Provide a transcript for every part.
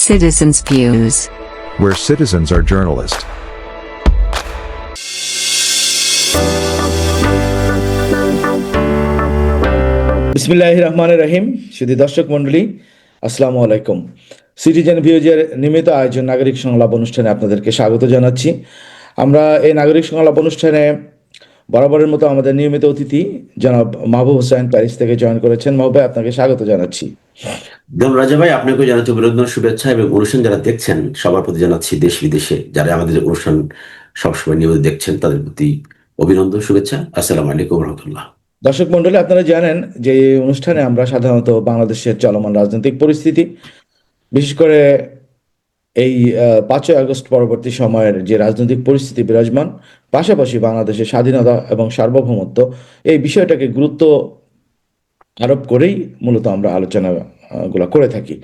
Citizens' views. where citizens are journalists. বিসমিল্লাহির রহমানির রহিম। সুধী দর্শক মণ্ডলী, আসসালামু আলাইকুম। সিটিজেন ভিউজের নিয়মিত আয়োজন নাগরিক সংলাপ অনুষ্ঠানে আপনাদেরকে স্বাগত জানাচ্ছি। আমরা এই নাগরিক সংলাপ অনুষ্ঠানে বরাবরের মতো আমাদের নিয়মিত অতিথি জনাব মাহবুব হোসেন প্যারিস থেকে জয়েন করেছেন। মাহবুব ভাই, আপনাকে স্বাগত জানাচ্ছি। রাজা ভাই, আপনাকে জানাচ্ছি অভিনন্দন, শুভেচ্ছা এবং অনুষ্ঠান যারা দেখছেন সবার প্রতি জানাচ্ছি, দেশ বিদেশে যারা আমাদের অনুষ্ঠান সবসময় নিয়মিত দেখছেন তাদের প্রতি অভিনন্দন, শুভেচ্ছা। আসসালামু আলাইকুম রহমতুল্লাহ। দর্শক মণ্ডলী, আপনারা জানেন যে এই অনুষ্ঠানে আমরা সাধারণত বাংলাদেশের চলমান রাজনৈতিক পরিস্থিতি, বিশেষ করে এই 5ই আগস্ট পরবর্তী সময়ের যে রাজনৈতিক পরিস্থিতি বিরাজমান, পাশাপাশি বাংলাদেশের স্বাধীনতা এবং সার্বভৌমত্ব, এই বিষয়টাকে গুরুত্ব আরোপ করেই মূলত আমরা আলোচনা গুলা করে থাকি।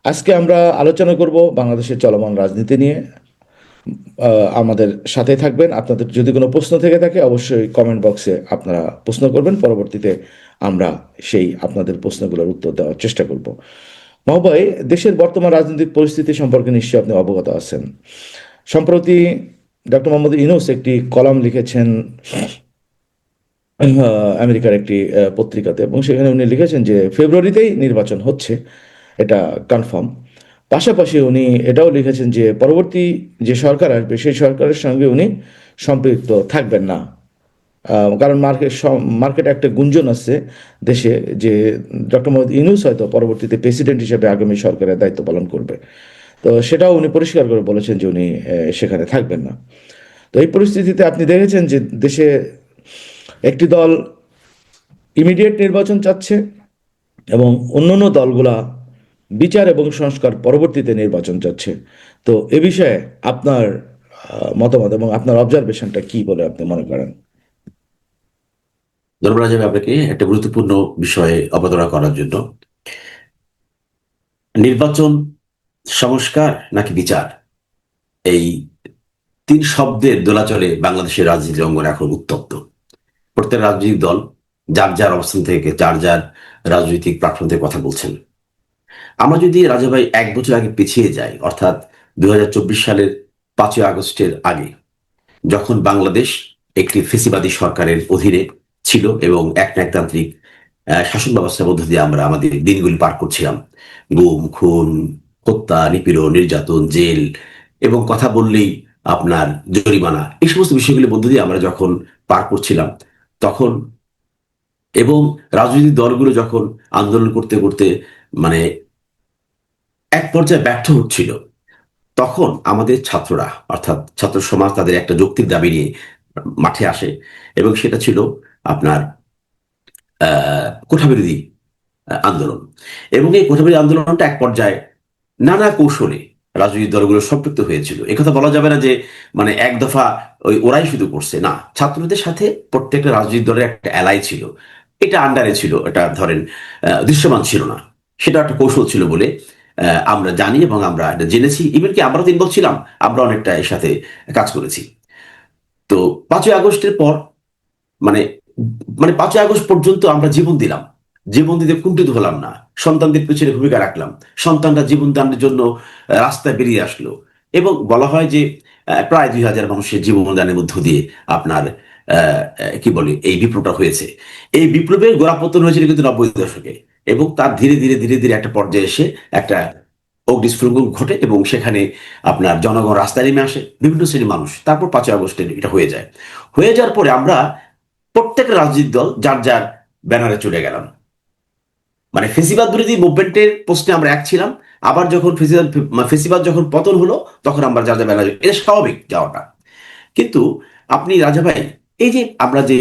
আজকে আমরা আলোচনা করব বাংলাদেশের চলমান রাজনীতি নিয়ে। আমাদের সাথে থাকবেন। আপনাদের যদি কোনো প্রশ্ন থেকে থাকে অবশ্যই কমেন্ট বক্সে আপনারা প্রশ্ন করবেন, পরবর্তীতে আমরা সেই আপনাদের প্রশ্নগুলোর উত্তর দেওয়ার চেষ্টা করব। মহোদয়, দেশের বর্তমান রাজনৈতিক পরিস্থিতি সম্পর্কে নিশ্চয়ই আপনি অবগত আছেন। সম্প্রতি ডক্টর মোহাম্মদ ইউনূস একটি কলাম লিখেছেন আমেরিকার একটি পত্রিকাতে, এবং সেখানে উনি লিখেছেন যে ফেব্রুয়ারিতেই নির্বাচন হচ্ছে, এটা কনফার্ম। পাশাপাশি উনি এটাও লিখেছেন যে পরবর্তী যে সরকার আসবে সেই সরকারের সঙ্গে উনি সম্পৃক্ত থাকবেন না। কারণ মার্কেটে একটা গুঞ্জন আছে দেশে যে ডক্টর মোহাম্মদ ইউনূস হয়তো পরবর্তীতে প্রেসিডেন্ট হিসেবে আগামী সরকারের দায়িত্ব পালন করবে। তো সেটাও উনি পরিষ্কার করে বলেছেন যে উনি সেখানে থাকবেন না। তো এই পরিস্থিতিতে আপনি দেখেছেন যে দেশে একটি দল ইমিডিয়েট নির্বাচন চাচ্ছে এবং অন্যান্য দলগুলা বিচার এবং সংস্কার পরবর্তীতে নির্বাচন চাচ্ছে। তো এ বিষয়ে আপনার মতামত এবং আপনার অবজারভেশনটা কি বলে আপনি মনে করেন? ধন্যবাদ রাজা ভাই, আপনাকে একটা গুরুত্বপূর্ণ বিষয়ে অবতারণা করার জন্য। নির্বাচন, সংস্কার নাকি বিচার, এই তিন শব্দের দোলাচলে বাংলাদেশের রাজনীতির অঙ্গন এখন উত্তপ্ত। প্রত্যেক রাজনৈতিক দল যার যার অবস্থান থেকে যার যার রাজনৈতিক প্ল্যাটফর্ম থেকে কথা বলছেন। আমরা যদি রাজা ভাই 1 বছর আগে পিছিয়ে যাই, অর্থাৎ 2024 সালের 5ই আগস্টের আগে, যখন বাংলাদেশ একটি ফেসিবাদী সরকারের অধীনে ছিল এবং একনায়কতান্ত্রিক শাসন ব্যবস্থার মধ্য দিয়ে আমরা আমাদের দিনগুলি পার করছিলাম, গুম খুন, হত্যা, নিপীড়ন, নির্যাতন, জেল এবং কথা বললেই আপনার জরিমানা, এই সমস্ত বিষয়গুলির মধ্য দিয়ে আমরা যখন পার করছিলাম, তখন এবং রাজনৈতিক দলগুলো যখন আন্দোলন করতে করতে মানে এক পর্যায়ে ব্যর্থ হচ্ছিল, তখন আমাদের ছাত্ররা অর্থাৎ ছাত্র সমাজ তাদের একটা যৌক্তিক দাবি নিয়ে মাঠে আসে, এবং সেটা ছিল আপনার কোঠাবিরোধী আন্দোলন। এবং এই কোঠাবিরোধী আন্দোলনটা এক পর্যায়ে নানা কৌশলে রাজনৈতিক দলগুলো সম্পৃক্ত হয়েছিল। একথা বলা যাবে না যে মানে এক দফা ওরাই শুধু করছে, না, ছাত্রদের সাথে প্রত্যেকটা রাজনৈতিক দলের একটা অ্যালাই ছিল। এটা আন্ডারে ছিল, এটা ধরেন দৃশ্যমান ছিল না, সেটা একটা কৌশল ছিল বলে আমরা জানি এবং আমরা এটা জেনেছি। ইভেন কি আমরা 3 বছর ছিলাম, আমরা অনেকটা এর সাথে কাজ করেছি। তো 5ই আগস্টের পর মানে মানে 5ই আগস্ট পর্যন্ত আমরা জীবন দিলাম, জীবন দিতে কুণ্ঠিত হলাম না, সন্তানদের পিছনে ভূমিকা রাখলাম, সন্তানরা জীবন দানের জন্য রাস্তায় বেরিয়ে আসলো, এবং বলা হয় যে প্রায় 2000 মানুষের জীবন দানের মধ্য দিয়ে আপনার কি বলে এই বিপ্লবটা হয়েছে। এই বিপ্লবের গোড়াপতন হয়েছিল কিন্তু 90 দশকে, এবং তার ধীরে ধীরে ধীরে ধীরে একটা পর্যায়ে এসে একটা অগ্নিস্ফুলিঙ্গন ঘটে, এবং সেখানে আপনার জনগণ রাস্তায় নেমে আসে, বিভিন্ন শ্রেণীর মানুষ। তারপর 5ই আগস্টে এটা হয়ে যায়। হয়ে যাওয়ার পরে আমরা প্রত্যেক রাজনৈতিক দল যার যার ব্যানারে চলে গেলাম। মানে ফেসিবাদ বিরোধী মুভমেন্টের প্রশ্নে আমরা এক ছিলাম, আবার যখন ফেসিবাদ যখন পতন হলো তখন আমরা যার যার ব্যানারে, এটা স্বাভাবিক যাওয়াটা। কিন্তু আপনি রাজা ভাই, এই যে আমরা যে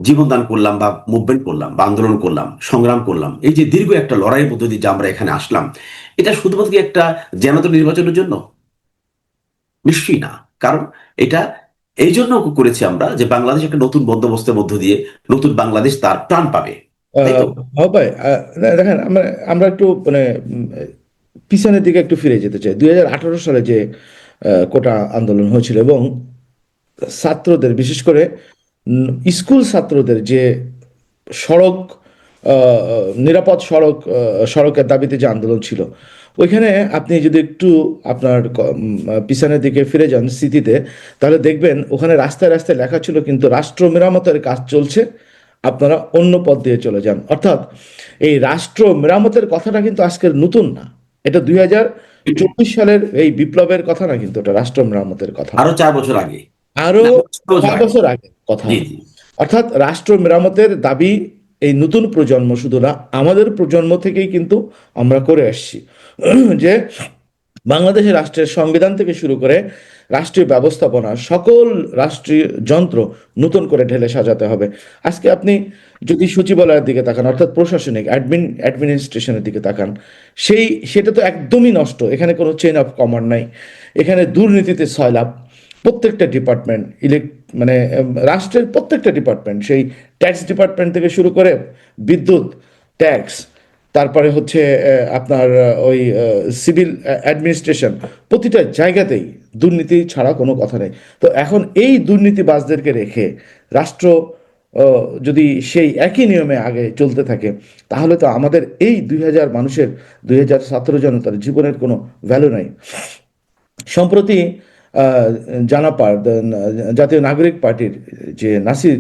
জীবনদান করলাম বা মুভমেন্ট করলাম বা আন্দোলন করলাম, সংগ্রাম করলাম, এই যে দীর্ঘ একটা লড়াইয়ের মধ্য দিয়ে যে আমরা এখানে আসলাম, এটা শুধুমাত্র কি একটা জনতা নির্বাচনের জন্য? নিশ্চয়ই না। কারণ এটা এই জন্য করেছি আমরা যে বাংলাদেশ একটা নতুন বন্দোবস্তের মধ্য দিয়ে নতুন বাংলাদেশ তার প্রাণ পাবে, তাই তো? ভাই, দেখেন, আমরা আমরা একটু মানে পিছনের দিকে একটু ফিরে যেতে চাই। 2018 সালে যে কোটা আন্দোলন হয়েছিল এবং ছাত্রদের, বিশেষ করে স্কুল ছাত্রদের যে সড়ক নিরাপদ সড়কের দাবিতে যে আন্দোলন ছিল, ওইখানে আপনি যদি একটু আপনার পিছনের দিকে ফিরে যান স্মৃতিতে, তাহলে দেখবেন ওখানে রাস্তায় রাস্তায় লেখা ছিল কিন্তু রাষ্ট্র মেরামতের কাজ চলছে, আপনারা অন্য পথ দিয়ে চলে যান। অর্থাৎ এই রাষ্ট্র মেরামতের কথাটা কিন্তু আজকের নতুন না, এটা 2024 সালের এই বিপ্লবের কথা না, কিন্তু এটা রাষ্ট্র মেরামতের কথা আরো 4 বছর আগে, আরো না 6 বছর 4 আগে। বছর আগের কথা। জি, জি। অর্থাৎ রাষ্ট্র মেরামতের দাবি এই নতুন প্রজন্ম শুধু না, আমাদের প্রজন্ম থেকেই কিন্তু আমরা করে আসছি। যে বাংলাদেশের রাষ্ট্রের সংবিধান থেকে শুরু করে রাষ্ট্রীয় ব্যবস্থাপনা, সকল রাষ্ট্রীয় যন্ত্র নতুন করে ঢেলে সাজাতে হবে। আজকে আপনি যদি সচিবালয়ের দিকে তাকান, অর্থাৎ প্রশাসনিক অ্যাডমিনিস্ট্রেশনের দিকে তাকান, সেটা তো একদমই নষ্ট। এখানে কোনো চেইন অফ কমান্ড নাই, এখানে দুর্নীতিতে সয়লাব। প্রত্যেকটা ডিপার্টমেন্ট মানে রাষ্ট্রের প্রত্যেকটা ডিপার্টমেন্ট, সেই ট্যাক্স ডিপার্টমেন্ট থেকে শুরু করে বিদ্যুৎ, ট্যাক্স, তারপরে হচ্ছে আপনার ওই সিভিল অ্যাডমিনিস্ট্রেশন, প্রতিটা জায়গাতেই দুর্নীতি ছাড়া কোনো কথা নেই। তো এখন এই দুর্নীতিবাজদেরকে রেখে রাষ্ট্র যদি সেই একই নিয়মে আগে চলতে থাকে, তাহলে তো আমাদের এই 2000 মানুষের, 2000 ছাত্র জনতার জীবনের কোনো ভ্যালু নাই। সম্প্রতি আহ, জানাপার জাতীয় নাগরিক পার্টির যে নাসির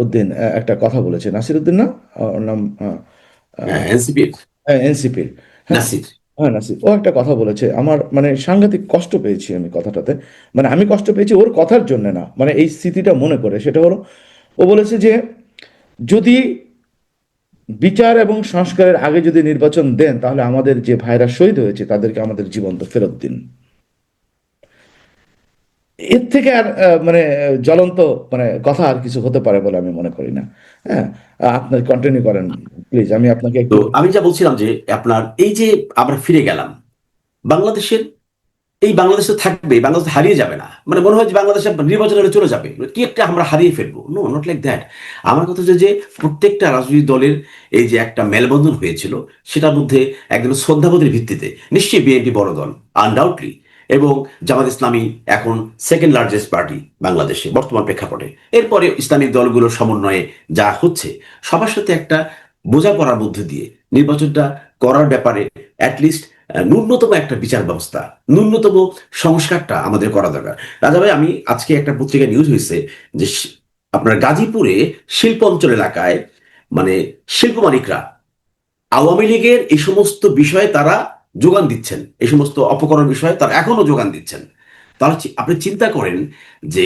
উদ্দিন একটা কথা বলেছে, নাসির উদ্দিন না, ওর নাম এনসিপি এনসিপির, হ্যাঁ, নাসির। হ্যাঁ নাসির, ও একটা কথা বলেছে, আমার মানে সাংঘাতিক কষ্ট পেয়েছি আমি কথাটাতে। মানে আমি কষ্ট পেয়েছি ওর কথার জন্য না, মানে এই স্মৃতিটা মনে করে। সেটা হলো, ও বলেছে যে যদি বিচার এবং সংস্কারের আগে যদি নির্বাচন দেন, তাহলে আমাদের যে ভাইরা শহীদ হয়েছে তাদেরকে আমাদের জীবন্ত ফেরত দিন। এর থেকে আর মানে জ্বলন্ত মানে কথা আর কিছু হতে পারে বলে আমি মনে করি না। হ্যাঁ, আপনার কন্টিনিউ করেন প্লিজ, আমি আপনাকে তো একটু। আমি যা বলছিলাম যে আপনার এই যে আমরা ফিরে গেলাম বাংলাদেশের, এই বাংলাদেশে থাকবে, বাংলাদেশ হারিয়ে যাবে না। মানে মনে হয় যে বাংলাদেশে নির্বাচন হলে চলে যাবে, কি একটা আমরা হারিয়ে ফেলবো। No, not like that. আমার কথা হচ্ছে যে প্রত্যেকটা রাজনৈতিক দলের এই যে একটা মেলবন্ধন হয়েছিল, সেটার মধ্যে একদম শ্রদ্ধাবোধের ভিত্তিতে নিশ্চয়ই বিএনপি বড় দল, আনডাউটলি, এবং জামাত ইসলামী এখন সেকেন্ড লার্জেস্ট পার্টি বাংলাদেশে বর্তমান প্রেক্ষাপটে। এরপরে ইসলামিক দলগুলোর সমন্বয়ে যা হচ্ছে, সবার সাথে একটা বোঝাপড়ার মধ্যে দিয়ে নির্বাচনটা করার ব্যাপারে অ্যাটলিস্ট ন্যূনতম একটা বিচার ব্যবস্থা, ন্যূনতম সংস্কারটা আমাদের করা দরকার। রাজা ভাই, আমি আজকে একটা পত্রিকায় নিউজ হয়েছে যে আপনার গাজীপুরে শিল্প অঞ্চল এলাকায় মানে শিল্প মালিকরা আওয়ামী লীগের এই সমস্ত বিষয়ে তারা যোগান দিচ্ছেন, এই সমস্ত অপকর্মের বিষয়ে তারা এখনো যোগান দিচ্ছেন। তাহলে আপনি চিন্তা করেন যে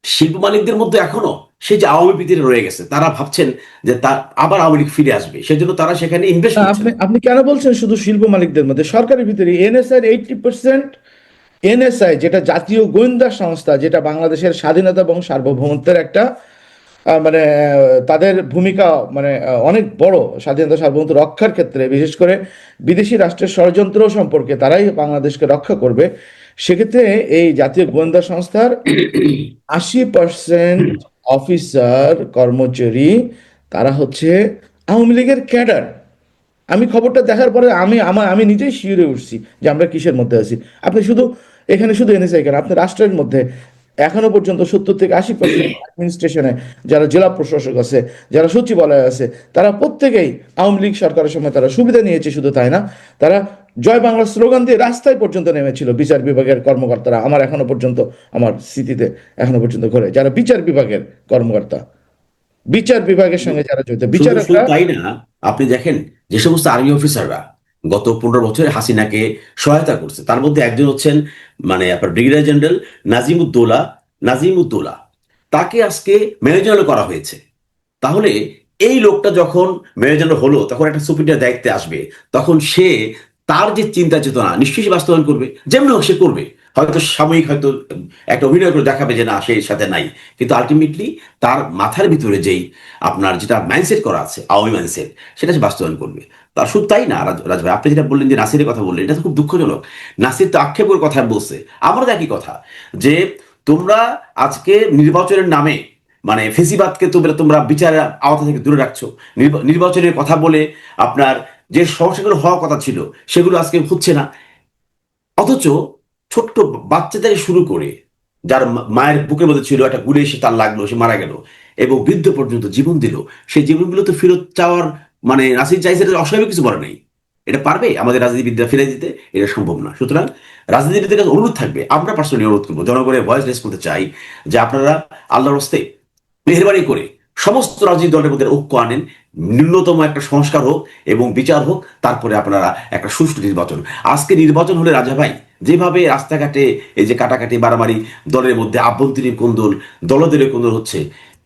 শিল্প মালিকদের মধ্যে এখনো সেই যে আওয়ামী প্রীতি রয়ে গেছে, তারা ভাবছেন যে তার আবার আওয়ামী লীগ ফিরে আসবে, সেজন্য তারা সেখানে ইনভেস্ট না, করছেন। আপনি আপনি কেন বলছেন শুধু শিল্প মালিকদের মধ্যে? সরকারের ভিতরে এনএসআই 80%, এনএসআই যেটা জাতীয় গোয়েন্দা সংস্থা, যেটা বাংলাদেশের স্বাধীনতা এবং সার্বভৌমত্বের একটা মানে তাদের ভূমিকা মানে অনেক বড় স্বাধীনতা সার্বভৌমত্ব রক্ষার ক্ষেত্রে, বিশেষ করে বিদেশি রাষ্ট্রের ষড়যন্ত্র সম্পর্কে তারাই বাংলাদেশকে রক্ষা করবে। সেক্ষেত্রে এই জাতীয় গোয়েন্দা সংস্থার 80% অফিসার কর্মচারী তারা হচ্ছে আওয়ামী লীগের ক্যাডার। আমি খবরটা দেখার পরে আমি নিজেই শিউরে উঠছি যে আমরা কিসের মধ্যে আছি। আপনি শুধু এখানে শুধু এনএসআই কেন, আপনি রাষ্ট্রের মধ্যে এখনো পর্যন্ত 70 থেকে 80% অ্যাডমিনিস্ট্রেশনে যারা জেলা প্রশাসক আছে, যারা সচিবালয় আছে, তারা প্রত্যেকেই আওয়ামী লীগ সরকারের সময় তারা সুবিধা নিয়েছে। শুধু তাই না, তারা জয় বাংলা স্লোগান দিয়ে রাস্তায় পর্যন্ত নেমেছিল বিচার বিভাগের কর্মকর্তারা। আমার এখনো পর্যন্ত, আমার স্মৃতিতে এখনো পর্যন্ত ঘরে যারা বিচার বিভাগের কর্মকর্তা, বিচার বিভাগের সঙ্গে যারা জড়িত শুধু শুধু বিচারকরা। তাই না, আপনি দেখেন যে সমস্ত আর্মি অফিসাররা গত 15 বছরে হাসিনাকে সহায়তা করছে, তার মধ্যে একজন হচ্ছেন মানে আপনার ব্রিগেডিয়ার জেনারেল নাজিমুদ্দৌলা। তাকে আজকে মেজর জেনারেল করা হয়েছে। তাহলে এই লোকটা যখন মেজর জেনারেল হলো, তখন একটা সুপিরিয়র দায়িত্বে আসবে, তখন সে তার যে চিন্তা চেতনা নিশ্চয়ই সে বাস্তবায়ন করবে, যেমন হোক সে করবে। হয়তো সাময়িক হয়তো একটা অভিনয় করে দেখাবে যে না, সে এর সাথে নাই, কিন্তু আলটিমেটলি তার মাথার ভিতরে যেই আপনার যেটা মাইন্ডসেট করা আছে, আওয়ামী মাইন্ডসেট, সেটা সে বাস্তবায়ন করবে। তার শুধু তাই না, রাজ ভাই, আপনি যেটা বললেন যে নাসিরের কথা বললেন, এটা তো খুব দুঃখজনক। নাসির তো আক্ষেপের কথা বলছে, আমারও একই কথা, যে তোমরা আজকে নির্বাচনের নামে মানে ফেসিবাদকে তোমরা তোমরা বিচারের আওতা থেকে দূরে রাখছো। নির্বাচনের কথা বলে আপনার যে সমস্যাগুলো হওয়ার কথা ছিল, সেগুলো আজকে হচ্ছে না। অথচ ছোট্ট বাচ্চা থেকে শুরু করে, যার মায়ের বুকের মধ্যে ছিল, একটা গুলি এসে তার লাগলো, সে মারা গেল, এবং বৃদ্ধ পর্যন্ত জীবন দিল, সেই জীবনগুলো তো ফেরত চাওয়ার মানে নাসির চাইছে, এটা অস্বাভাবিক কিছু বলে নেই। এটা পারবে আমাদের রাজনীতিবিদরা ফিরে দিতে? এটা সম্ভব না। সুতরাং রাজনীতিবিদদের কাছে অনুরোধ থাকবে, আমরা পার্সোনালি অনুরোধ করবো, জনগণের ভয়েস রেস করতে চাই যে আপনারা আল্লাহর হস্তে মেহরবানি করে সমস্ত রাজনৈতিক দলের মধ্যে ঐক্য আনেন, ন্যূনতম একটা সংস্কার হোক এবং বিচার হোক, তারপরে আপনারা একটা সুষ্ঠু নির্বাচন। আজকে নির্বাচন হলে রাজা ভাই, যেভাবে রাস্তাঘাটে এই যে কাটাকাটি মারামারি, দলের মধ্যে আভ্যন্তরীণ কোন্দল, দলদলীয় কোন্দল হচ্ছে,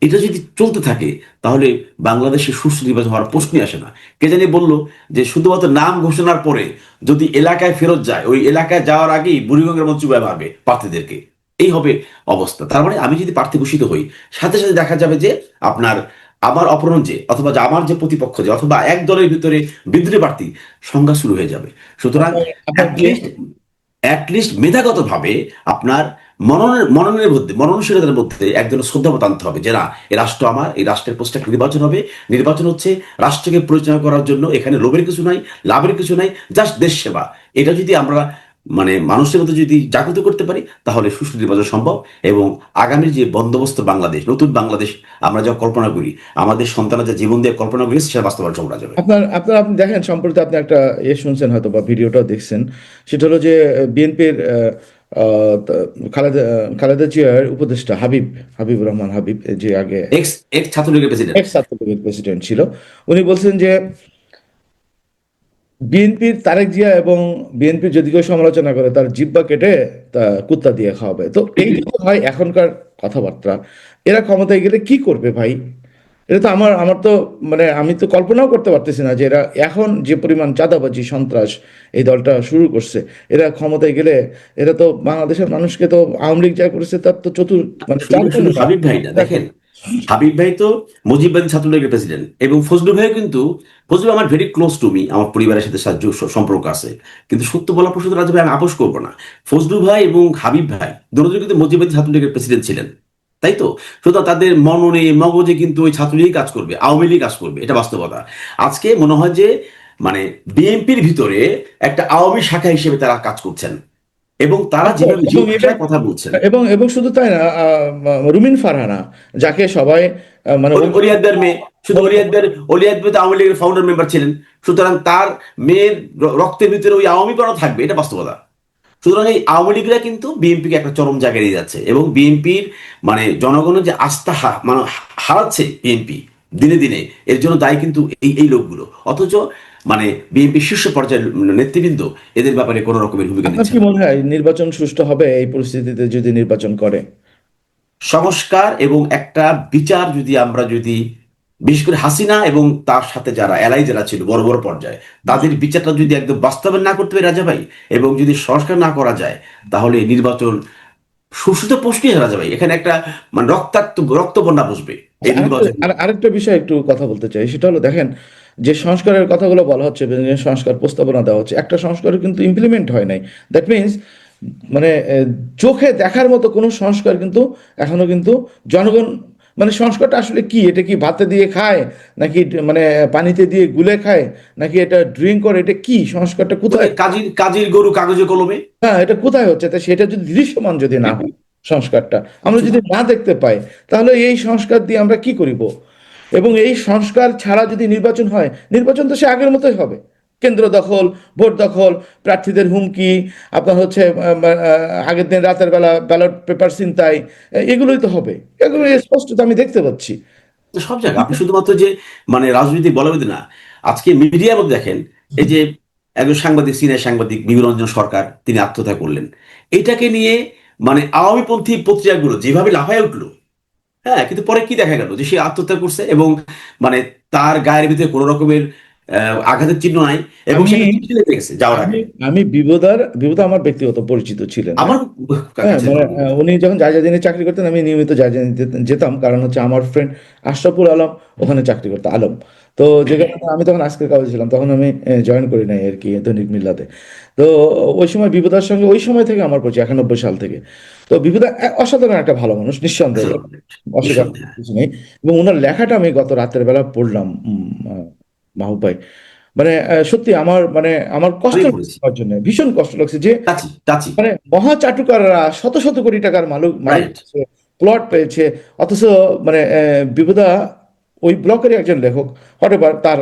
এটা যদি চলতে থাকে তাহলে বাংলাদেশে সুষ্ঠু নির্বাচন হওয়ার প্রশ্নই আসে না। কে জানি বলল যে শুধুমাত্র নাম ঘোষণার পরে যদি এলাকায় ফেরত যায়, ওই এলাকায় যাওয়ার আগেই বুড়িগঙ্গার মতো চুবাই মারবে প্রার্থীদেরকে। এই হবে অবস্থা। তার মানে আমি যদি প্রার্থী ঘোষিত হই, সাথে সাথে দেখা যাবে যে আপনার আমার অপহরণ যে, অথবা যে আমার যে প্রতিপক্ষ যে, অথবা এক দলের ভিতরে বিদ্রোহী প্রার্থী সংখ্যা শুরু হয়ে যাবে। সুতরাং অ্যাটলিস্ট মেধাগতভাবে আপনার মননশীলতার মধ্যে একজনের শ্রদ্ধাবোধ আনতে হবে যে না, এই রাষ্ট্র আমার, এই রাষ্ট্রের পোস্টে একটা নির্বাচন হবে, নির্বাচন হচ্ছে রাষ্ট্রকে পরিচালনা করার জন্য, এখানে লোভের কিছু নাই, লাভের কিছু নাই, জাস্ট দেশ সেবা। এটা যদি আমরা মানে মানুষের মধ্যে যদি জাগ্রত করতে পারি তাহলে সুষ্ঠু নির্বাচন সম্ভব। এবং আগামীর যে বন্দোবস্ত বাংলাদেশ, নতুন বাংলাদেশ আমরা যা কল্পনা করি, আমাদের সন্তানরা যা জীবন দিয়ে কল্পনা করি, সেটা বাস্তবায়ন করা যাবে। আপনি দেখেন, সম্প্রতি আপনি একটা শুনছেন হয়তো বা ভিডিওটাও দেখছেন, সেটা হলো যে বিএনপির খালেদা খালেদা জিয়ার উপদেষ্টা হাবিব রহমান হাবিব, যে আগে এক্স এক্স ছাত্রলীগের প্রেসিডেন্ট। এক্স ছাত্রলীগের প্রেসিডেন্ট ছিল, উনি বলছেন যে বিএনপির তারেক জিয়া এবং বিএনপির যদি কেউ সমালোচনা করে তার জিহ্বা কেটে তা কুত্তা দিয়ে খাওয়াবে। তো এই যদি হয় এখনকার কথাবার্তা, এরা ক্ষমতায় গেলে কি করবে ভাই? এটা তো আমার তো মানে আমি তো কল্পনাও করতে পারতেছি না যে এরা এখন যে পরিমাণ চাঁদাবাজি সন্ত্রাস এই দলটা শুরু করছে, এরা ক্ষমতায় গেলে এরা তো বাংলাদেশের মানুষকে তো আওয়ামী লীগ যা করেছে তার তো মানে শুধু শুধু হাবিব ভাই না, দেখেন হাবিব ভাই তো মুজিববাদী ছাত্রলীগের প্রেসিডেন্ট, এবং ফজলু ভাই কিন্তু, ফজলু আমার ভেরি ক্লোজ টু মি, আমার পরিবারের সাথে সম্পর্ক আছে। কিন্তু সত্য বলা প্রসঙ্গে রাজু ভাই আমি আপোষ করবো না, ফজলু ভাই এবং হাবিব ভাই দুজন কিন্তু মুজিববাদী ছাত্রলীগের প্রেসিডেন্ট ছিলেন, তাই তো? সুতরাং তাদের মননে মগজে কিন্তু ওই ছাত্রলীগ কাজ করবে, আওয়ামী লীগ কাজ করবে, এটা বাস্তবতা। আজকে মনে হয় যে মানে বিএনপির ভিতরে একটা আওয়ামী শাখা হিসেবে তারা কাজ করছেন, এবং তারা যেভাবে যে ভাষায় কথা বলছেন। এবং শুধু তাই না, রুমিন ফারহানা, যাকে সবাই মানে অলিয়াদদের মেয়ে, শুধু অলিয়াদ তো আওয়ামী লীগের ফাউন্ডার মেম্বার ছিলেন। সুতরাং তার মেয়ের রক্তের ভিতরে ওই আওয়ামী করা থাকবে, এটা বাস্তবতা। সুতরাং এই আওয়ামী লীগরা কিন্তু বিএনপিকে একটা চরম জায়গায় নিয়ে যাচ্ছে, এবং বিএনপির মানে জনগণের যে আস্থা মানে হারাচ্ছে বিএনপি দিনে দিনে, এর জন্য দায়ী কিন্তু এই লোকগুলো। অথচ মানে বিএনপি শীর্ষ পর্যায়ের নেতৃবৃন্দ এদের ব্যাপারে কোনো রকমের ভূমিকা আপনার নিচ্ছে কি না। মনে হয় নির্বাচন সুষ্ঠু হবে এই পরিস্থিতিতে যদি নির্বাচন করে? সংস্কার এবং একটা বিচার যদি বিশেষ করে হাসিনা এবং তার সাথে যারা এলাই যারা ছিল বড় বড় পর্যায়ে, তাদের বিচারটা যদি একদম বাস্তবায়ন না করতে পারে রাজা ভাই, এবং যদি সংস্কার না করা যায়, তাহলে নির্বাচন সুষ্ঠু প্রশ্নই রাজা ভাই, এখানে একটা মানে রক্ত বন্যা বসবে এই নির্বাচন। আরেকটা বিষয় একটু কথা বলতে চাই, সেটা হলো দেখেন, যে সংস্কারের কথাগুলো বলা হচ্ছে, যে সংস্কার প্রস্তাবনা দেওয়া হচ্ছে, একটা সংস্কারও কিন্তু ইমপ্লিমেন্ট হয় নাই। দ্যাট মিনস মানে চোখে দেখার মতো কোনো সংস্কার কিন্তু এখনো কিন্তু জনগণ, মানে সংস্কারটা আসলে কি, এটা কি ভাতে দিয়ে খায়, নাকি মানে পানিতে দিয়ে গুলে খায়, নাকি এটা ড্রিঙ্ক করে, এটা কি সংস্কারটা কোথায়? কাজীর গরু কাগজে কলমে। হ্যাঁ, এটা কোথায় হচ্ছে? তা সেটা যদি দৃশ্যমান যদি না হয়, সংস্কারটা আমরা যদি না দেখতে পাই, তাহলে এই সংস্কার দিয়ে আমরা কি করিব? এবং এই সংস্কার ছাড়া যদি নির্বাচন হয়, নির্বাচন তো সে আগের মতোই হবে। কেন্দ্র দখল, ভোট দখল, প্রার্থীদের হুমকি, আপনার হচ্ছে আগের দিন রাতের বেলা ব্যালট পেপার ছিনতাই, এগুলোই তো হবে। এগুলো স্পষ্ট তো আমি দেখতে পাচ্ছি। সব জায়গায় আপনি শুধুমাত্র যে মানে রাজনীতি বলবেন না, আজকে মিডিয়ার মধ্যে দেখেন এই যে একজন সাংবাদিক, সিনিয়র সাংবাদিক বিমলরঞ্জন সরকার, তিনি আত্মহত্যা করলেন। এটাকে নিয়ে মানে আওয়ামীপন্থী পত্রিকাগুলো যেভাবে লাফায় উঠলো, হ্যাঁ, কিন্তু পরে কি দেখা গেল যে সে আত্মহত্যা করছে, এবং মানে তার গায়ের ভিতরে কোনো রকমের আঘাতের চিহ্ন নাই, এবং আমি সে চিঠি লিখে গেছে যাওয়ার আমি আগে। আমি বিবদা আমার ব্যক্তিগত পরিচিত ছিলেন, হ্যাঁ। আমার হ্যাঁ, কাছে মানে উনি যখন জাহাজানি চাকরি করতেন, আমি নিয়মিত জাহাজানি যেতাম, কারণ হচ্ছে আমার ফ্রেন্ড আশরাফুল আলম ওখানে চাকরি করতো, আলম। তো যেখানে আমি তখন আজকের কাগজে ছিলাম, তখন আমি জয়েন করি নাই আর কি দৈনিক মিল্লাতে। তো ওই সময় বিপদার সঙ্গে ওই সময় থেকে আমার পরিচয়, 91 সাল থেকে। তো বিপদা অসাধারণ একটা ভালো মানুষ, নিঃসন্দেহে, অস্বীকার করার কিছু নেই। এবং ওনার লেখাটা আমি গত রাতের বেলা পড়লাম, মাহবুব ভাই। মানে সত্যি আমার কষ্ট লাগছে, তার জন্য ভীষণ কষ্ট লাগছে যে চাচি চাচি। মানে মহা চাটুকাররা শত শত কোটি টাকার মালিক রাইট। প্লট পেয়েছে, অথচ মানে বিপদা ওই ব্লকেরই একজন লেখক, হয়তোবা তার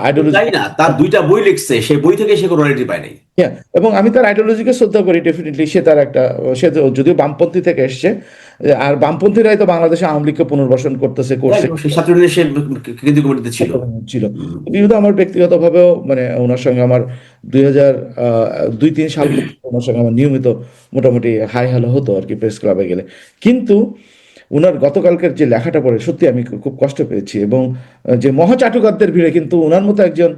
আইডিওলজি, তাই না, তার 2টা বই লিখছে, সেই বই থেকে সে কোনো রয়্যালটি পায় নাই। হ্যাঁ, এবং আমি তার আইডিওলজিকে শ্রদ্ধা করি ডেফিনেটলি। সে তার একটা, যদিও বামপন্থী থেকে এসছে, আর বামপন্থীরাই তো বাংলাদেশে আওয়ামী লীগকে পুনর্বাসন করছে সে ছাত্রলীগের সে কেন্দ্রীয় কমিটিতে ছিল। ছিল। হুম। বিহুদা আমার ব্যক্তিগতভাবেও মানে ওনার সঙ্গে আমার 2002-3 সাল থেকে ওনার সঙ্গে আমার নিয়মিত মোটামুটি হাই হ্যালো হতো আর কি, প্রেস ক্লাবে গেলে। কিন্তু ওনার গতকালকের যে লেখাটা পড়ে সত্যি আমি খুব কষ্ট পেয়েছি, এবং যে মহাচাটুকারদের ভিড়ে কিন্তু ওনার মতো একজন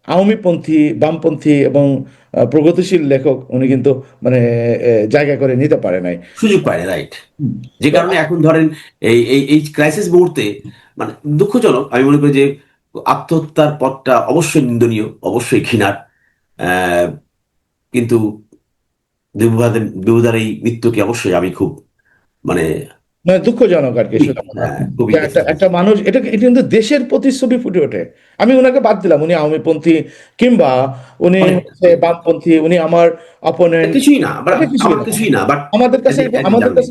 আওয়ামীপন্থী, বামপন্থী এবং প্রগতিশীল লেখক উনি কিন্তু মানে জায়গা করে নিতে পারে নাই। সুযোগ পায় না, রাইট। হুম। যে তো কারণে এখন ধরেন এই এই এই ক্রাইসিস মুহূর্তে মানে দুঃখজনক, আমি মনে করি যে আত্মহত্যার পথটা অবশ্যই নিন্দনীয়, অবশ্যই ঘৃণার। আহ, কিন্তু বিভুদার এই মৃত্যুকে অবশ্যই আমি খুব মানে মানে দুঃখজনক আর কি, খুবই, সোজা কথা। খুবই যে একটা একটা মানুষ, এটা কিন্তু দেশের প্রতিচ্ছবি ফুটে ওঠে। আমি ওনাকে বাদ দিলাম, উনি আওয়ামীপন্থী কিংবা উনি অনেক হচ্ছে বামপন্থী, উনি আমার অপোনেন্ট, কিছুই না, এটা কিছুই আমার না। কিছুই না, বাট আমাদের কাছে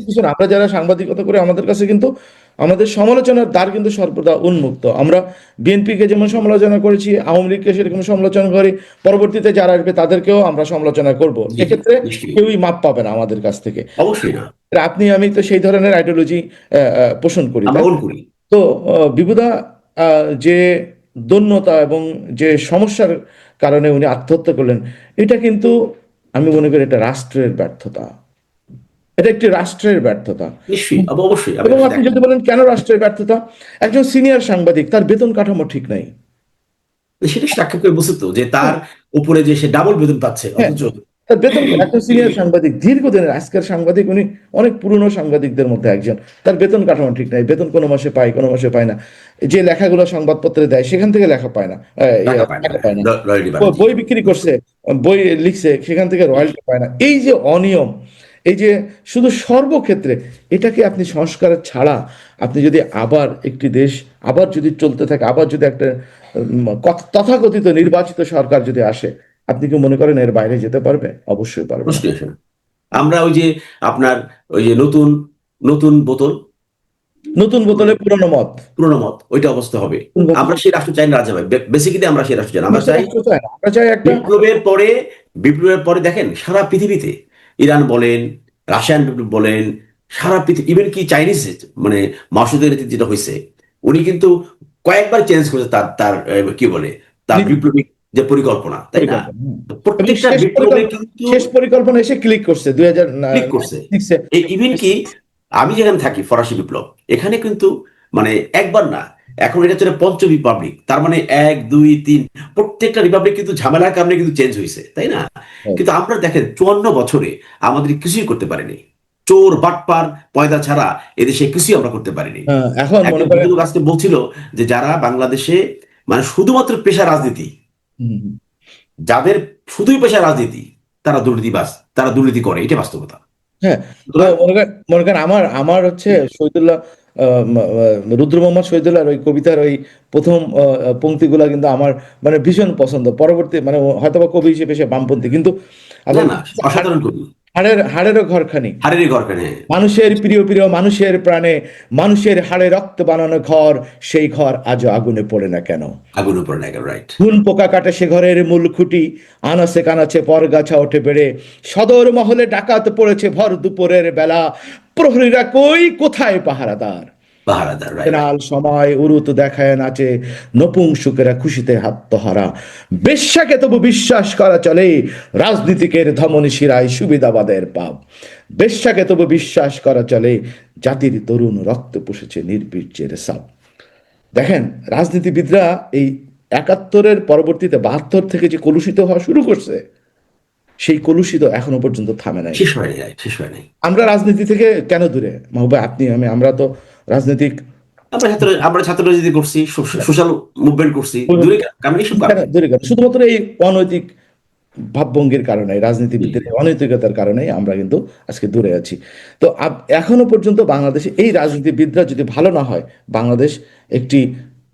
কিছু না। আমরা যারা সাংবাদিকতা করি আমাদের কাছে কিন্তু আমাদের সমালোচনার দ্বার কিন্তু সর্বদা উন্মুক্ত। আমরা বিএনপিকে যেমন সমালোচনা করেছি, আওয়ামী লীগকে সেরকম সমালোচনা করি, পরবর্তীতে যারা আসবে তাদেরকেও আমরা সমালোচনা করব। জি, এক্ষেত্রে নিশ্চয়ই, কেউই মাপ পাবে না আমাদের কাছ থেকে। অবশ্যই না, আপনি আমি তো সেই ধরনের আইডিওলজি পোষণ করি, আমরা তাই ওন না? করি। তো বিবুদা যে দৈন্যতা এবং যে সমস্যার কারণে উনি আত্মহত্যা করলেন, এটা কিন্তু আমি মনে করি এটা রাষ্ট্রের ব্যর্থতা। এটা একটি রাষ্ট্রের ব্যর্থতা। নিশ্চয়ই, অবশ্যই আমি এবং এটা আপনি দেখেন। যদি বলেন কেন রাষ্ট্রের ব্যর্থতা, একজন সিনিয়র সাংবাদিক, তার বেতন কাঠামো ঠিক নাই। সেটা সাক্ষী করে বলছে তো যে তার উপরে যে সে ডাবল বেতন পাচ্ছে, হ্যাঁ, অথচ তার বেতন, একজন সিনিয়র সাংবাদিক, দীর্ঘদিনের আজকের সাংবাদিক, উনি অনেক পুরনো সাংবাদিকদের মধ্যে একজন, তার বেতন কাঠামো ঠিক নাই। বেতন কোনো মাসে পায়, কোনো মাসে পায় না। যে লেখাগুলো সংবাদপত্রে দেয় সেখান থেকে লেখা পায় না, টাকা পায় না, টাকা পায় না। রয়্যালটি পায় না। জি, বই বিক্রি করছে, বই লিখছে, সেখান থেকে রয়্যালটি পায় না। এই যে অনিয়ম, এই যে শুধু সর্বক্ষেত্রে, এটাকে আপনি সংস্কারের ছাড়া আপনি যদি আবার একটি দেশ আবার যদি চলতে থাকে, আবার যদি একটা তথাকথিত নির্বাচিত সরকার যদি আসে, আপনি কি মনে করেন এর বাইরে যেতে পারবে? অবশ্যই পারবে না। প্রশ্নই আসে না। আমরা ওই যে আপনার ওই যে নতুন নতুন বোতল, নতুন বোতলে পুরনো মদ। পুরোনো মত, ওইটা অবস্থা হবে। নতুন বোতলে আমরা সেই রাষ্ট্র চাই না, রাজা ভাই। বেসিক্যালি আমরা সেই রাষ্ট্র চাই না। আমরা আমরা সে চাই রাষ্ট্র চাই না, আমরা চাই একটা। বিপ্লবের পরে, বিপ্লবের পরে দেখেন সারা পৃথিবীতে ইরান বলেন, রাশিয়ান বিপ্লব বলেন, সারা পৃথিবী, ইভেন কি চাইনিজ মানে মাসুদের যেটা হয়েছে, উনি কিন্তু কয়েকবার চেঞ্জ করেছে তার তার কি বলে তার নীতি বিপ্লবিক যে পরিকল্পনা, তাই না? পরিকল্পনা, হুম। তো এবং প্রত্যেকটা বিপ্লবে কিন্তু শেষ পরিকল্পনা এসে ক্লিক করছে দুই হাজার ক্লিক করছে। সিক্সে। এই ইভেন কি আমি যেখানে থাকি ফরাসি বিপ্লব, এখানে কিন্তু মানে একবার না, এখন এটা হচ্ছে পঞ্চ রিপাবলিক, তার মানে 1 2 3 প্রত্যেকটা রিপাবলিক কিন্তু ঝামেলার কারণে কিন্তু চেঞ্জ হয়েছে, তাই না? কিন্তু আমরা দেখেন 54 বছরে আমাদের কিছুই করতে পারিনি। চোর বাটপার পয়দা ছাড়া এদেশে কিছুই আমরা করতে পারিনি। এখন মনে একজন করেন, ভদ্রলোক আজকে বলছিল যে যারা বাংলাদেশে মানে শুধুমাত্র পেশা রাজনীতি, হুম, যাদের শুধুই পেশা রাজনীতি, তারা দুর্নীতিবাজ, তারা দুর্নীতি করে, এটা বাস্তবতা। হ্যাঁ। তো সুতরাং মনে করেন আমার আমার হচ্ছে শহীদুল্লাহ, রুদ্র মোহাম্মদ শহীদুল্লাহর ওই কবিতার ওই প্রথম পংক্তিগুলা কিন্তু আমার মানে ভীষণ পছন্দ। পরবর্তী মানে হয়তোবা কবি হিসেবে সে বামপন্থী, কিন্তু না আপনার না, অসাধারণ কবি। হাড়েরও ঘরখানি, হারেরই ঘরখানে। মানুষের প্রিয় প্রিয় মানুষের প্রাণে, মানুষের হাড়ে রক্ত বানানো ঘর, সেই ঘর আজও আগুনে পড়ে না কেন? আগুন উপরে লাগে, রাইট। ঘুন পোকা কাটে সে ঘরের মূল খুঁটি, আনাচে কানাচে পরগাছা ওঠে বেড়ে, সদর মহলে ডাকাত পড়েছে ভর দুপুরের বেলা, প্রহরীরা কই কোথায় পাহারাদার? পাহারাদার, রাইট। কেনাল সময় উরুত দেখায় নাচে, নপুংসুকেরা খুশিতে আত্মহারা, বেশ্যাকে তবু বিশ্বাস করা চলে, রাজনীতিকের ধমনী শিরায় সুবিধাবাদের পাপ। বেশ্যাকে তবু বিশ্বাস করা চলে, জাতির তরুণ রক্ত পুষেছে নির্বীর্যের সাপ। দেখেন, রাজনীতিবিদরা এই 71-এর পরবর্তীতে 72 থেকে যে কলুষিত হওয়া শুরু করছে, সেই কলুষিত এখনো পর্যন্ত থামে নাই। শেষ হয়নি, রাইট, শেষ হয় নাই। আমরা রাজনীতি থেকে কেন দূরে মাহবুবা, আপনি আমি, আমরা তো রাজনৈতিক আমরা ছাত্র রাজনীতি করছি, সোশ্যাল মুভমেন্ট করছি, দূরে কারণ এইসব কারণে। দূরে কেন? শুধুমাত্র এই অনৈতিক ভাবভঙ্গির কারণে, রাজনীতিবিদদের এই অনৈতিকতার কারণে আমরা কিন্তু আজকে দূরে আছি। তো এখনো পর্যন্ত বাংলাদেশে এই রাজনীতিবিদরা যদি ভালো না হয়, বাংলাদেশ একটি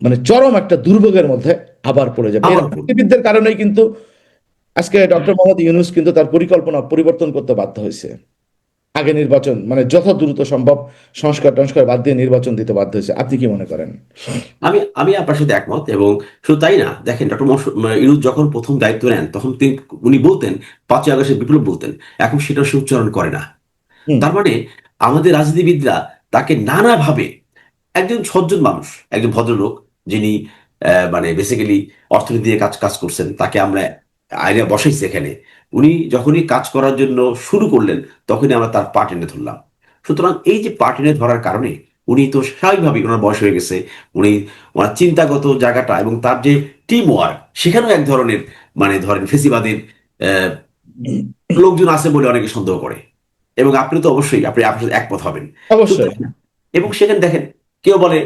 মানে চরম একটা দুর্ভোগের মধ্যে আবার পড়ে যাবে। এই আবার করবো। রাজনীতিবিদদের কারণেই কিন্তু আজকে ডক্টর মোহাম্মদ ইউনূস কিন্তু তার পরিকল্পনা পরিবর্তন করতে বাধ্য হয়েছে। আগে নির্বাচন মানে যত দ্রুত সম্ভব সংস্কার টংস্কার বাদ দিয়ে নির্বাচন দিতে বাধ্য হয়েছে? আপনি কি মনে করেন? আমি আমি আপনার সাথে একমত। এবং শুধু তাই না, দেখেন ডক্টর ইউনূস যখন প্রথম দায়িত্ব নেন তখন উনি বলতেন 5ই আগস্টের বিপ্লব বলতেন, এখন সেটা সে উচ্চারণ করে না। হুম। তার মানে আমাদের রাজনীতিবিদরা তাকে নানাভাবে, একজন সজ্জন মানুষ, একজন ভদ্রলোক, যিনি মানে বেসিক্যালি অর্থনীতি দিয়ে কাজ কাজ করছেন, তাকে আমরা আইনে বসাইছি এখানে। উনি যখনই কাজ করার জন্য শুরু করলেন তখনই আমরা তার পা টেনে ধরলাম। সুতরাং এই যে পা টেনে ধরার কারণে উনি তো স্বাভাবিকভাবেই, ওনার বয়স হয়ে গেছে, উনি ওনার চিন্তাগত জায়গাটা এবং তার যে টিম ওয়ার্ক, সেখানেও এক ধরনের মানে ধরেন ফেসিবাদের আহ, লোকজন আছে বলে অনেকে সন্দেহ করে। এবং আপনি তো অবশ্যই আপনার সাথে একমত হবেন। অবশ্যই। সুতরাং এবং সেখানে দেখেন, কেউ বলে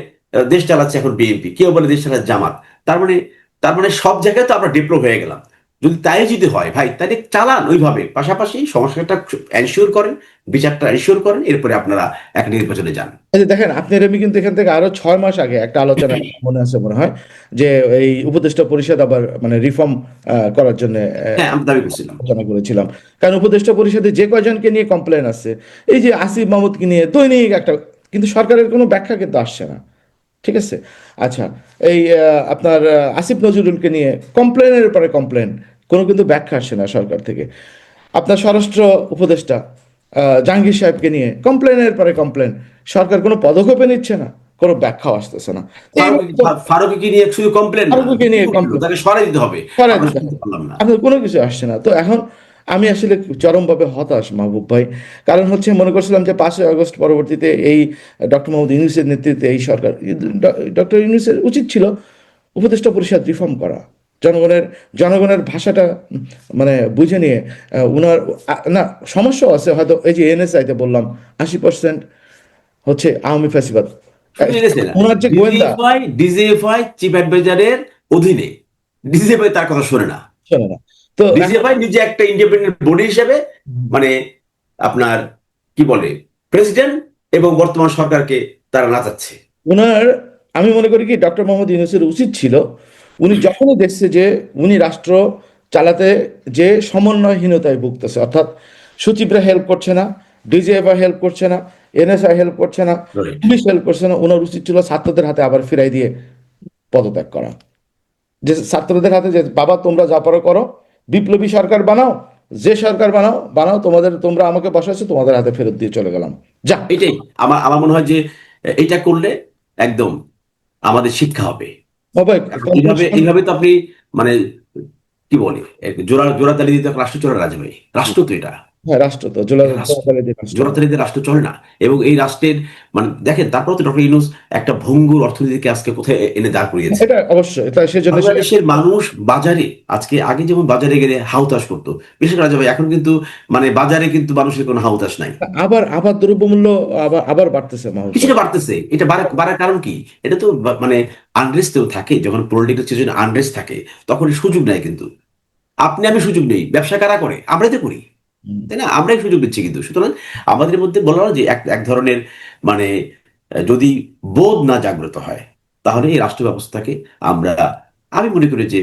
দেশ চালাচ্ছে এখন বিএনপি, কেউ বলে দেশ চালাচ্ছে জামাত। তার মানে তার মানে সব জায়গায় তো আমরা ডিপ্লো হয়ে গেলাম। যদি তাই যদি হয় ভাই, তাহলে চালান ওইভাবে, পাশাপাশি সংস্কারটা এনশিওর করেন, বিচারটা এনশিওর করেন, এরপরে আপনারা এক নির্বাচনে যান। এই যে দেখেন, আপনার আমি কিন্তু এখান থেকে আরো 6 মাস আগে একটা আলোচনা মনে আছে মনে হয়, যে এই উপদেষ্টা পরিষদ আবার মানে রিফর্ম করার জন্য হ্যাঁ, আমি দাবি করছিলাম। আলোচনা করেছিলাম। কারণ উপদেষ্টা পরিষদে যে কয়জনকে নিয়ে কমপ্লেন আছে, এই যে আসিফ মাহমুদকে নিয়ে দৈনিক একটা, কিন্তু সরকারের কোনো ব্যাখ্যা কিন্তু আসছে না। ঠিক আছে। আচ্ছা, এই আপনার আসিফ নজরুলকে নিয়ে কমপ্লেনের পরে কমপ্লেন, কোনো কিন্তু ব্যাখ্যা আসছে না সরকার থেকে। আপনার স্বরাষ্ট্র উপদেষ্টা জাহাঙ্গীর সাহেবকে নিয়ে কমপ্লেনের পরে কমপ্লেন, সরকার কোনো পদক্ষেপে নিচ্ছে না, কোনো ব্যাখ্যাও আসতেছে না। ফারুক ফারুককে নিয়ে শুধু কমপ্লেন না, আরোগ্যকে নিয়ে কমপ্লেন তাকে সরাই দিতে হবে, করাই আমরা দিতে শুনতে হবে। পারলাম না। আপনার কোনো কিছু আসছে না। তো এখন আমি আসলে চরমভাবে হতাশ মাহবুব ভাই। কারণ হচ্ছে মনে করছিলাম যে 5ই আগস্ট পরবর্তীতে এই ডক্টর মোহাম্মদ ইউনূসের নেতৃত্বে এই সরকার, ডক্টর ইউনূসের উচিত ছিল উপদেষ্টা পরিষদ রিফর্ম করা, জনগণের জনগণের ভাষাটা মানে বুঝে নিয়ে উনার না, সমস্যাও আছে হয়তো। এই যে এনএসআইতে বললাম 80% হচ্ছে আওয়ামী ফ্যাসিবাদ। শুধু এনেছে না, ওনার যে গোয়েন্দা, ডিজিএফআই চিফ অ্যাডভাইজারের অধীনে, ডিজিএফআই তার কথা শোনে না। শোনে না। তো ডিজিএফআই নিজে একটা ইন্ডিপেন্ডেন্ট বডি হিসেবে মানে আপনার কি বলে, প্রেসিডেন্ট এবং বর্তমান সরকারকে তারা নাচাচ্ছে। ওনার, আমি মনে করি কি ডক্টর মোহাম্মদ ইউনূসের উচিত ছিল, উনি যখনই দেখছে যে উনি রাষ্ট্র চালাতে যে সমন্বয়হীনতায় ভুগতেছে, অর্থাৎ সচিবরা হেল্প করছে না, ডিজিএফআই হেল্প করছে না, এনএসআই হেল্প করছে না, Right. পুলিশ হেল্প করছে না, ওনার উচিত ছিল ছাত্রদের হাতে আবার ফিরাই দিয়ে পদত্যাগ করা। যে ছাত্রদের হাতে যে বাবা তোমরা যা পারো করো, বিপ্লবী সরকার বানাও, যে সরকার বানাও বানাও, তোমরা আমাকে বসাচ্ছো, তোমাদের হাতে ফেরত দিয়ে চলে গেলাম, যা। এটাই আমার আমার মনে হয় যে এটা করলে একদম আমাদের শিক্ষা হবে। বাবা, এইভাবে এইভাবে তো আপনি মানে কি বলে, জোড়া জোড়া তালি দিতে রাষ্ট্র চলে রাজা ভাই, রাষ্ট্র তো এটা, হ্যাঁ, রাষ্ট্র তো রাষ্ট্র রাষ্ট্র। জোড়াতালিতে রাষ্ট্র চলে না। এবং এই রাষ্ট্রের মানে দেখেন, তারপর তো ডক্টর ইউনূস একটা ভঙ্গুর অর্থনীতিকে আজকে কোথায় এনে দাঁড় করিয়েছে। এটা অবশ্যই, এটা সেজন্য বাংলাদেশের মানুষ বাজারে আজকে, আগে যেমন বাজারে গেলে হাউতাস করতো, বিশেষ করে রাজা ভাই, এখন কিন্তু মানে বাজারে কিন্তু মানুষের কোনো হাউতাস নাই। আবার আবার দ্রব্যমূল্য আবার আবার বাড়তেছে মাহবুব ভাই। কিছুটা বাড়তেছে, এটা বাড়ার কারণ কি? এটা তো মানে আনরেস্টেও থাকে, যখন পলিটিক্যাল সিচুয়েশন আনরেস্ট থাকে তখন সুযোগ নেয় কিন্তু। আপনি আমি সুযোগ নেই, ব্যবসা কারা করে? আমরাই তো করি, হুম। তাই না? আমরাই সুযোগ দিচ্ছি কিন্তু। সুতরাং আমাদের মধ্যে বলা হয় যে এক এক ধরনের মানে যদি বোধ না জাগ্রত হয়, তাহলে এই রাষ্ট্র ব্যবস্থাকে আমরা, আমি মনে করি যে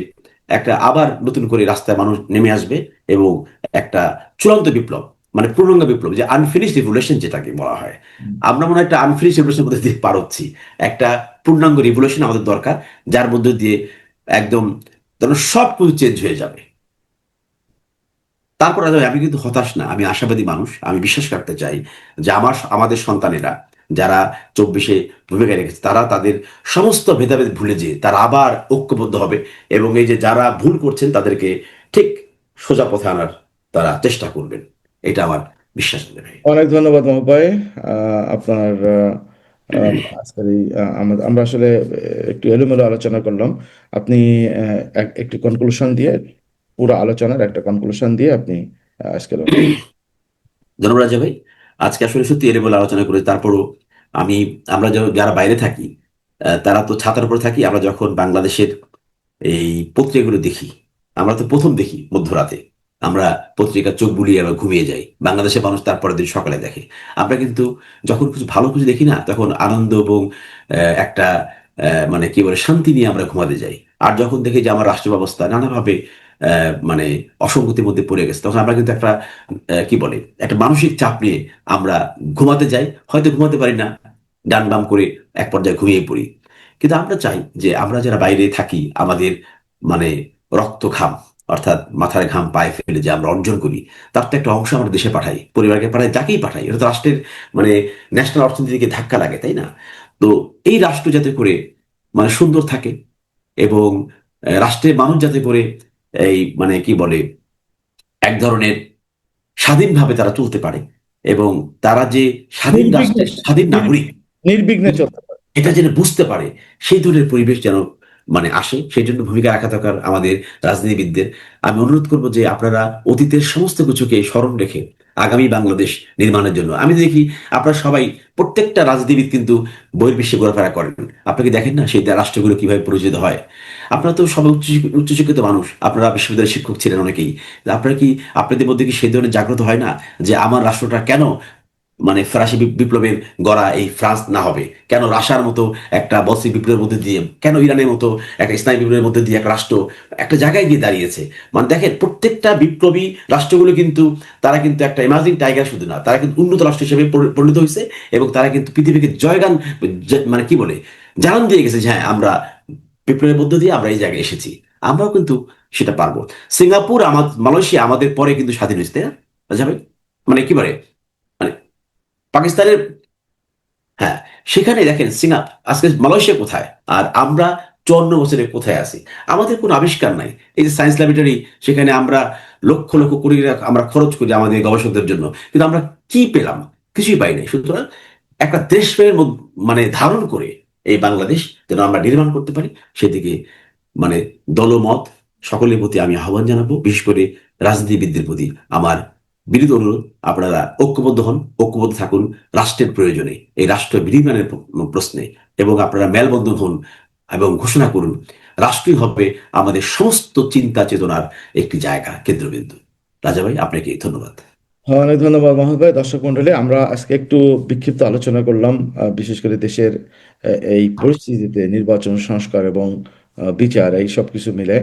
একটা আবার নতুন করে রাস্তায় মানুষ নেমে আসবে এবং একটা চূড়ান্ত বিপ্লব, মানে পূর্ণাঙ্গ বিপ্লব, যে আনফিনিশ রিভলিউশন যেটাকে বলা হয়, আমরা মনে হয় একটা আনফিনিশ রিভলিউশনের মধ্যে দিয়ে পার হচ্ছি। একটা পূর্ণাঙ্গ রিভলিউশন আমাদের দরকার, যার মধ্যে দিয়ে একদম ধরুন সব কিছু চেঞ্জ হয়ে যাবে। তারপর আমি কিন্তু হতাশ না, আমি আশাবাদী মানুষ। আমি বিশ্বাস করতে চাই যে আমাদের সন্তানেরা যারা 24-এ ভূমিকা রেখেছে, তারা তাদের সমস্ত ভেদাভেদ ভুলে যেয়ে তারা আবার ঐক্যবদ্ধ হবে এবং এই যে যারা ভুল করছেন তাদেরকে ঠিক সোজা পথে আনার তারা চেষ্টা করবেন। এটা আমার বিশ্বাস আছে ভাই। অনেক ধন্যবাদ মাহবুব ভাই। আপনার আজকের এই আমরা আসলে একটু এলোমেলো আলোচনা করলাম। আপনি একটি কনক্লুশন দিয়ে, পুরো আলোচনার একটা কনক্লুশন দিয়ে আপনি আজকের ধন্যবাদ রাজা ভাই। আজকে আসলে সত্যি এলেবেলে আলোচনা করে, তারপরও আমি, আমরা যারা বাইরে থাকি, তারা তো ছাতার উপরে থাকি, আমরা যখন বাংলাদেশের এই পত্রিকাগুলো দেখি, আমরা তো প্রথম দেখি মধ্যরাতে, আমরা পত্রিকা চোখ বুলিয়ে আমরা ঘুমিয়ে যাই, বাংলাদেশের মানুষ তারপরের দিন সকালে দেখে। আমরা কিন্তু যখন কিছু ভালো কিছু দেখি না, তখন আনন্দ এবং একটা মানে কি বলে শান্তি নিয়ে আমরা ঘুমাতে যাই। আর যখন দেখি যে আমার রাষ্ট্র ব্যবস্থা নানাভাবে মানে অসঙ্গতির মধ্যে পড়ে গেছে, তখন আমরা কিন্তু একটা কি বলে একটা মানসিক চাপ নিয়ে আমরা ঘুমাতে যাই, হয়তো ঘুমাতে পারি না, ডান বাম করে এক পর্যায়ে ঘুমিয়ে পড়ি। কিন্তু আমরা চাই যে আমরা যারা বাইরে থাকি, আমাদের মানে রক্ত ঘাম, অর্থাৎ মাথার ঘাম পায়ে ফেলে যে আমরা অর্জন করি, তার তো একটা অংশ আমরা দেশে পাঠাই, পরিবারকে পাঠাই, যাকেই পাঠাই, এটা তো রাষ্ট্রের মানে ন্যাশনাল অর্থনীতিকে ধাক্কা লাগে, তাই না? তো এই রাষ্ট্র যাতে করে মানে সুন্দর থাকে, এবং রাষ্ট্রের মানুষ যাতে করে এই মানে কি বলে এক ধরনের স্বাধীনভাবে তারা চলতে পারে, এবং তারা যে স্বাধীন নির্বিঘ্নে রাষ্ট্রের স্বাধীন নির- নাগরিক, নির্বিঘ্নে চলতে পারে। এটা যেন বুঝতে পারে, সেই ধরনের পরিবেশ যেন মানে আসে, সেই জন্য ভূমিকা রাখা দরকার আমাদের রাজনীতিবিদদের। আমি অনুরোধ করব যে আপনারা অতীতের সমস্ত কিছুকে স্মরণ রেখে আগামী বাংলাদেশ নির্মাণের জন্য, আমি দেখি আপনারা সবাই, প্রত্যেকটা রাজনীতিবিদ কিন্তু বহির্বিশ্বে ঘোরাফেরা করেন, আপনাকে দেখেন না সেই রাষ্ট্রগুলো কিভাবে পরিচিত হয়। আপনারা তো সবাই উচ্চশিক্ষিত মানুষ, আপনারা বিশ্ববিদ্যালয়ের শিক্ষক ছিলেন অনেকেই, আপনারা কি, আপনাদের মধ্যে কি সেই ধরনের জাগ্রত হয় না যে আমার রাষ্ট্রটা কেন মানে ফরাসি বিপ্লবের গড়া এই ফ্রান্স না হবে, কেন রাশিয়ার মতো একটা বলসিক বিপ্লবের মধ্যে দিয়ে, কেন ইরানের মতো একটা ইসলামী বিপ্লবের মধ্যে দিয়ে একটা রাষ্ট্র একটা জায়গায় গিয়ে দাঁড়িয়েছে। মানে দেখেন প্রত্যেকটা বিপ্লবী রাষ্ট্রগুলো কিন্তু, তারা কিন্তু একটা ইমার্জিং টাইগার শুধু না, তারা কিন্তু উন্নত রাষ্ট্র হিসেবে পরিণত হয়েছে, এবং তারা কিন্তু পৃথিবীকে জয়গান মানে কি বলে জানান দিয়ে গেছে যে হ্যাঁ আমরা বিপ্লবের মধ্য দিয়ে আমরা এই জায়গায় এসেছি, আমরাও কিন্তু সেটা পারবো। সিঙ্গাপুর মালয়েশিয়া আমাদের পরে কিন্তু স্বাধীন হয়েছে, তাই না রাজা ভাই? মানে কি বলে মানে পাকিস্তানের, হ্যাঁ, সেখানে দেখেন আজকে মালয়েশিয়া কোথায়, আর আমরা 54 বছরে কোথায় আছি? আমাদের কোনো আবিষ্কার নাই। এই যে সায়েন্স ল্যাবরেটরি, সেখানে আমরা লক্ষ লক্ষ কোটি টাকা আমরা খরচ করি আমাদের গবেষকদের জন্য, কিন্তু আমরা কি পেলাম? কিছুই পাই নাই। সুতরাং একটা দেশপ্রেমের মানে ধারণ করে এই বাংলাদেশ যেন আমরা নির্মাণ করতে পারি, সেদিকে মানে দলমত সকলের প্রতি আমি আহ্বান জানাবো, বিশেষ করে রাজনীতিবিদদের প্রতি আমার বিনীত অনুরোধ, আপনারা ঐক্যবদ্ধ হন, ঐক্যবদ্ধ থাকুন রাষ্ট্রের প্রয়োজনে, এই রাষ্ট্র বিনির্মাণের প্রশ্নে, এবং আপনারা মেলবন্ধন হন এবং ঘোষণা করুন রাষ্ট্রই হবে আমাদের সমস্ত চিন্তা চেতনার একটি জায়গা, কেন্দ্রবিন্দু। রাজা ভাই, আপনাকে ধন্যবাদ। হ্যাঁ, অনেক ধন্যবাদ মাহমুদ ভাই। দর্শক মন্ডলী, আমরা আজকে একটু বিক্ষিপ্ত আলোচনা করলাম, বিশেষ করে দেশের এই পরিস্থিতিতে নির্বাচন সংস্কার এবং বিচার, এই সব কিছু মিলে।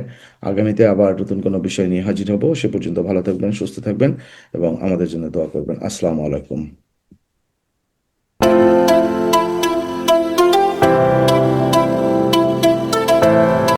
আগামীতে আবার নতুন কোনো বিষয় নিয়ে হাজির হব। সে পর্যন্ত ভালো থাকবেন, সুস্থ থাকবেন এবং আমাদের জন্য দোয়া করবেন। আসসালামু আলাইকুম।